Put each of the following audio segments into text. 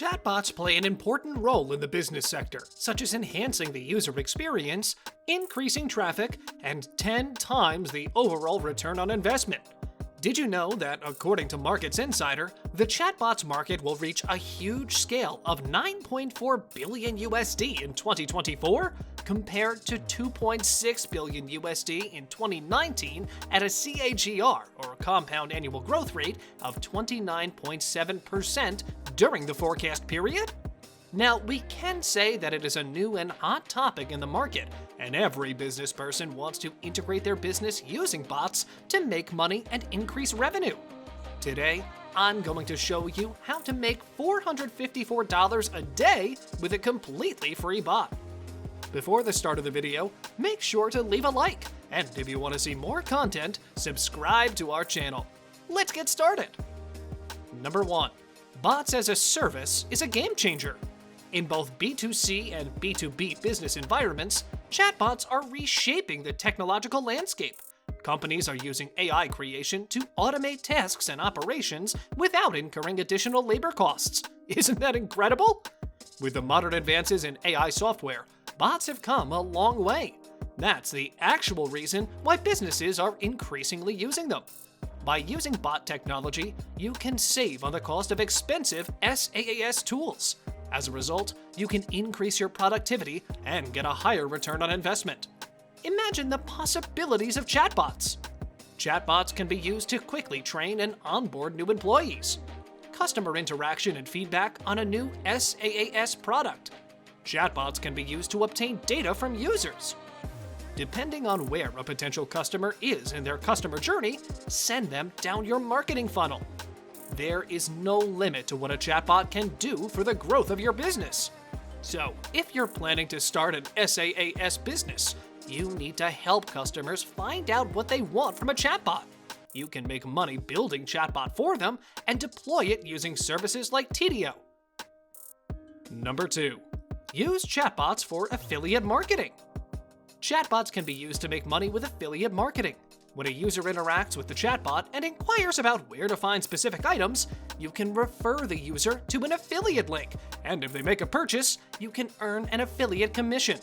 Chatbots play an important role in the business sector, such as enhancing the user experience, increasing traffic, and 10 times the overall return on investment. Did you know that, according to Markets Insider, the chatbots market will reach a huge scale of $9.4 billion USD in 2024, compared to $2.6 billion USD in 2019 at a CAGR, or compound annual growth rate, of 29.7% during the forecast period? Now, we can say that it is a new and hot topic in the market, and every business person wants to integrate their business using bots to make money and increase revenue. Today, I'm going to show you how to make $454 a day with a completely free bot. Before the start of the video, make sure to leave a like, and if you want to see more content, subscribe to our channel. Let's get started! Number 1. Bots as a service is a game changer. In both B2C and B2B business environments, chatbots are reshaping the technological landscape. Companies are using AI creation to automate tasks and operations without incurring additional labor costs. Isn't that incredible? With the modern advances in AI software, bots have come a long way. That's the actual reason why businesses are increasingly using them. By using bot technology, you can save on the cost of expensive SaaS tools. As a result, you can increase your productivity and get a higher return on investment. Imagine the possibilities of chatbots. Chatbots can be used to quickly train and onboard new employees. Customer interaction and feedback on a new SaaS product. Chatbots can be used to obtain data from users. Depending on where a potential customer is in their customer journey, send them down your marketing funnel. There is no limit to what a chatbot can do for the growth of your business. So, if you're planning to start an SaaS business, you need to help customers find out what they want from a chatbot. You can make money building chatbot for them and deploy it using services like Tidio. Number 2. Use chatbots for affiliate marketing. Chatbots can be used to make money with affiliate marketing. When a user interacts with the chatbot and inquires about where to find specific items, you can refer the user to an affiliate link, and if they make a purchase, you can earn an affiliate commission.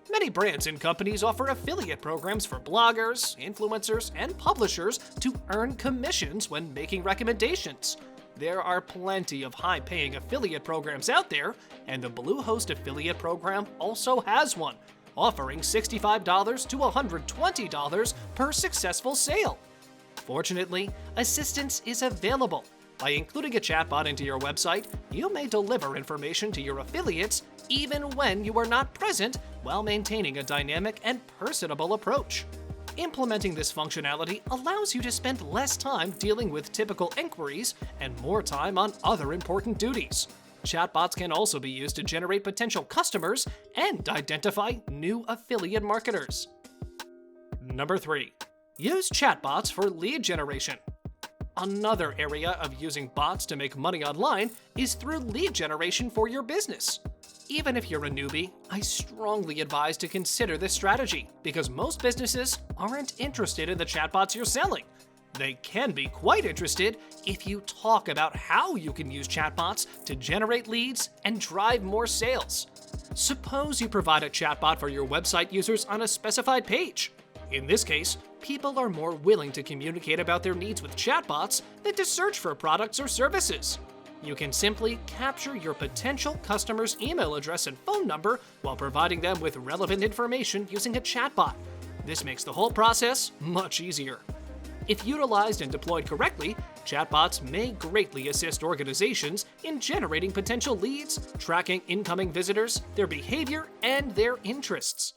Many brands and companies offer affiliate programs for bloggers, influencers, and publishers to earn commissions when making recommendations. There are plenty of high-paying affiliate programs out there, and the Bluehost affiliate program also has one, offering $65 to $120 per successful sale. Fortunately, assistance is available. By including a chatbot into your website, you may deliver information to your affiliates even when you are not present, while maintaining a dynamic and personable approach. Implementing this functionality allows you to spend less time dealing with typical inquiries and more time on other important duties. Chatbots can also be used to generate potential customers and identify new affiliate marketers. Number 3. Use chatbots for lead generation. Another area of using bots to make money online is through lead generation for your business. Even if you're a newbie, I strongly advise to consider this strategy because most businesses aren't interested in the chatbots you're selling. They can be quite interested if you talk about how you can use chatbots to generate leads and drive more sales. Suppose you provide a chatbot for your website users on a specified page. In this case, people are more willing to communicate about their needs with chatbots than to search for products or services. You can simply capture your potential customer's email address and phone number while providing them with relevant information using a chatbot. This makes the whole process much easier. If utilized and deployed correctly, chatbots may greatly assist organizations in generating potential leads, tracking incoming visitors, their behavior, and their interests.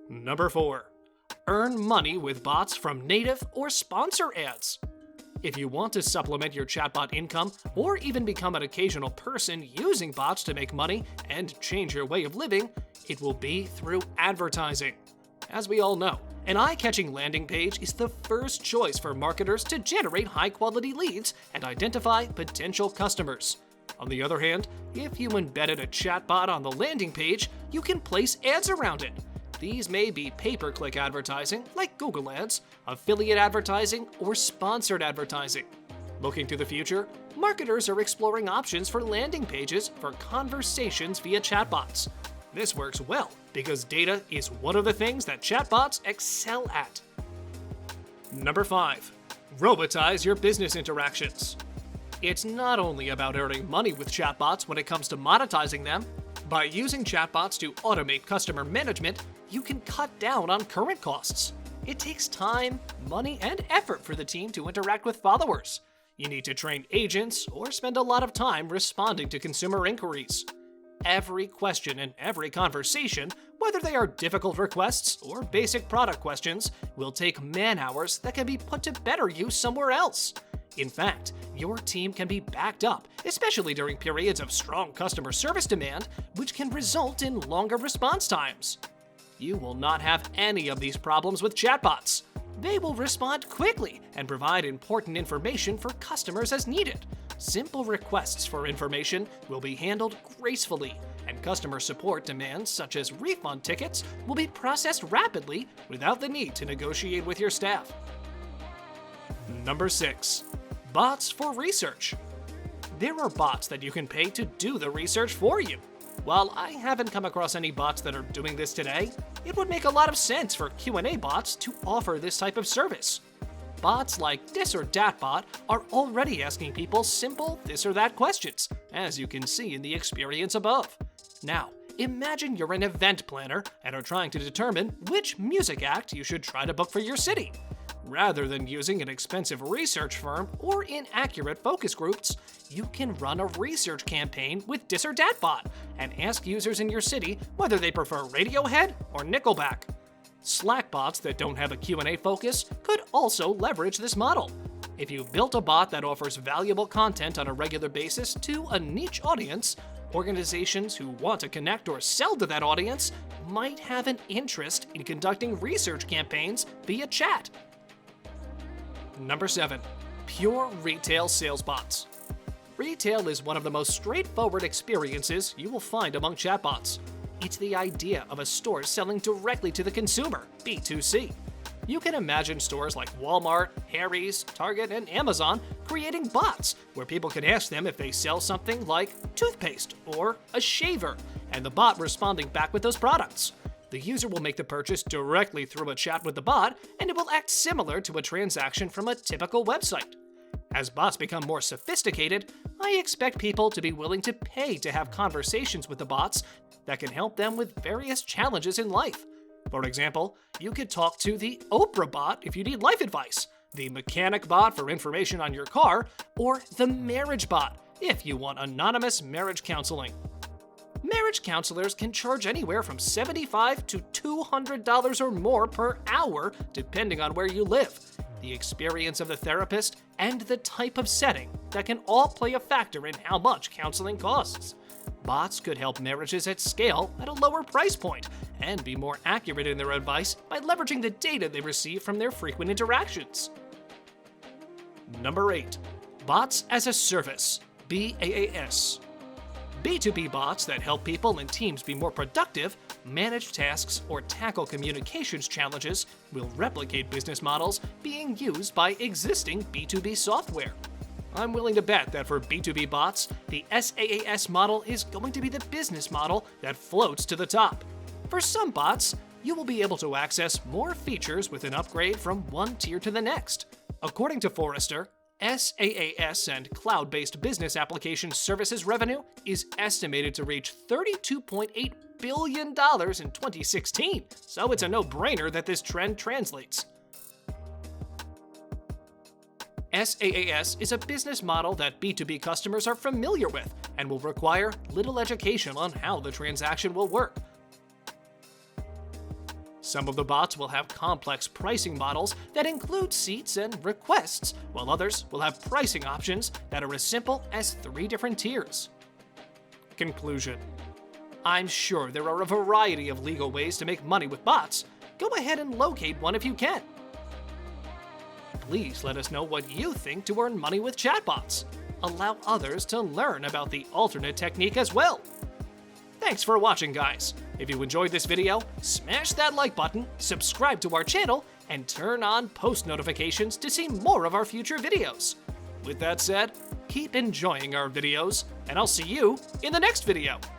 Number 4. Earn money with bots from native or sponsor ads. If you want to supplement your chatbot income or even become an occasional person using bots to make money and change your way of living, it will be through advertising. As we all know, an eye-catching landing page is the first choice for marketers to generate high-quality leads and identify potential customers. On the other hand, if you embedded a chatbot on the landing page, you can place ads around it. These may be pay-per-click advertising, like Google Ads, affiliate advertising, or sponsored advertising. Looking to the future, marketers are exploring options for landing pages for conversations via chatbots. This works well because data is one of the things that chatbots excel at. Number 5. Robotize your business interactions. It's not only about earning money with chatbots when it comes to monetizing them. By using chatbots to automate customer management, you can cut down on current costs. It takes time, money, and effort for the team to interact with followers. You need to train agents or spend a lot of time responding to consumer inquiries. Every question and every conversation, whether they are difficult requests or basic product questions, will take man-hours that can be put to better use somewhere else. In fact, your team can be backed up, especially during periods of strong customer service demand, which can result in longer response times. You will not have any of these problems with chatbots. They will respond quickly and provide important information for customers as needed. Simple requests for information will be handled gracefully, and customer support demands such as refund tickets will be processed rapidly without the need to negotiate with your staff. Number 6. Bots for research. There are bots that you can pay to do the research for you. While I haven't come across any bots that are doing this today, it would make a lot of sense for Q&A bots to offer this type of service. Bots like This or Dat Bot are already asking people simple this or that questions, as you can see in the experience above. Now, imagine you're an event planner and are trying to determine which music act you should try to book for your city. Rather than using an expensive research firm or inaccurate focus groups, you can run a research campaign with This or Dat Bot and ask users in your city whether they prefer Radiohead or Nickelback. Slack bots that don't have a Q&A focus could also leverage this model. If you've built a bot that offers valuable content on a regular basis to a niche audience, organizations who want to connect or sell to that audience might have an interest in conducting research campaigns via chat. Number 7. Pure retail sales bots. Retail is one of the most straightforward experiences you will find among chatbots. It's the idea of a store selling directly to the consumer, B2C. You can imagine stores like Walmart, Harry's, Target, and Amazon creating bots where people can ask them if they sell something like toothpaste or a shaver, and the bot responding back with those products. The user will make the purchase directly through a chat with the bot, and it will act similar to a transaction from a typical website. As bots become more sophisticated, I expect people to be willing to pay to have conversations with the bots that can help them with various challenges in life. For example, you could talk to the Oprah bot if you need life advice, the mechanic bot for information on your car, or the marriage bot if you want anonymous marriage counseling. Marriage counselors can charge anywhere from $75 to $200 or more per hour, depending on where you live, the experience of the therapist, and the type of setting that can all play a factor in how much counseling costs. Bots could help marriages at scale at a lower price point and be more accurate in their advice by leveraging the data they receive from their frequent interactions. Number 8. Bots as a Service, BaaS. B2B bots that help people and teams be more productive, manage tasks, or tackle communications challenges will replicate business models being used by existing B2B software. I'm willing to bet that for B2B bots, the SaaS model is going to be the business model that floats to the top. For some bots, you will be able to access more features with an upgrade from one tier to the next. According to Forrester, SaaS and cloud-based business application services revenue is estimated to reach $32.8 billion in 2016, so it's a no-brainer that this trend translates. SaaS is a business model that B2B customers are familiar with and will require little education on how the transaction will work. Some of the bots will have complex pricing models that include seats and requests, while others will have pricing options that are as simple as 3 different tiers. Conclusion. I'm sure there are a variety of legal ways to make money with bots. Go ahead and locate one if you can. Please let us know what you think to earn money with chatbots. Allow others to learn about the alternate technique as well. Thanks for watching, guys. If you enjoyed this video, smash that like button, subscribe to our channel, and turn on post notifications to see more of our future videos. With that said, keep enjoying our videos, and I'll see you in the next video.